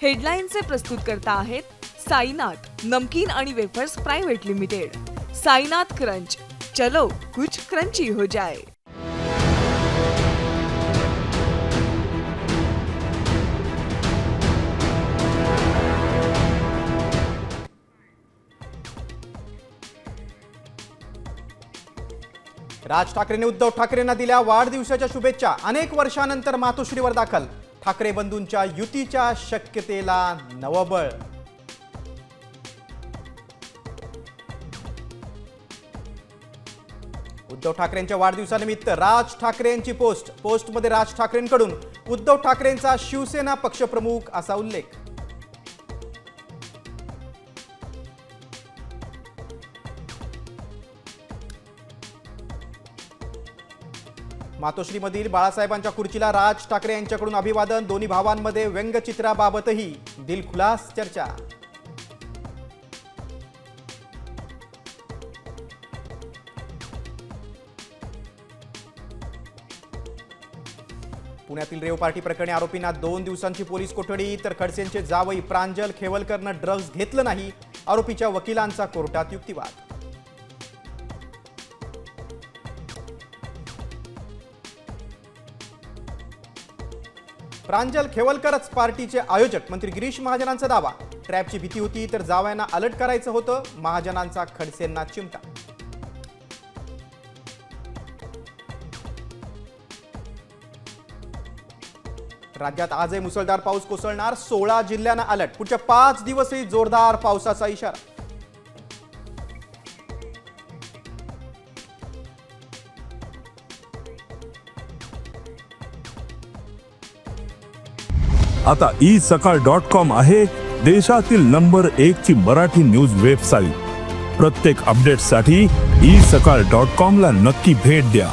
हेडलाईनचे प्रस्तुतकर्ता आहेत साईनाथ नमकीन आणि wafers private limited. Sainath crunch, चलो कुछ क्रंची हो जाए। राज ठाकरेंनी उद्धव ठाकरेंना दिल्या वाढदिवसाच्या शुभेच्छा। अनेक वर्षांनंतर मातोश्रीवर दाखल, ठाकरे बंधूंच्या युतीच्या शक्यतेला नवबळ। उद्धव ठाकरेंच्या वाढदिवसानिमित्त राज ठाकरेंची पोस्टमध्ये राज ठाकरेंकडून उद्धव ठाकरेंचा शिवसेना पक्षप्रमुख असा उल्लेख। मातोश्रीमधील बाळासाहेबांच्या खुर्चीला राज ठाकरे यांच्याकडून अभिवादन। दोन्ही भावांमध्ये व्यंगचित्राबाबतही दिलखुलास चर्चा। पुण्यातील रेव पार्टी प्रकरणी आरोपींना 2 दिवसांची पोलीस कोठडी, तर खडसेंचे जावई प्रांजल खेवलकरनं ड्रग्ज घेतलं नाही, आरोपीच्या वकिलांचा कोर्टात युक्तिवाद। प्रांजल खेवलकरच पार्टीचे आयोजक, मंत्री गिरीश महाजनांचा दावा। ट्रॅपची भीती होती तर जावयांना अलर्ट करायचं होतं, महाजनांचा खडसेंना चिमटा। राज्यात आजही मुसळधार पाऊस कोसळणार, 16 जिल्ह्यांना अलर्ट, पुढच्या 5 दिवसही जोरदार पावसाचा इशारा। आता isakal.com आहे देशातील नंबर 1 ची मराठी न्यूज वेबसाईट। प्रत्येक अपडेटसाठी isakal.com ला नक्की भेट द्या।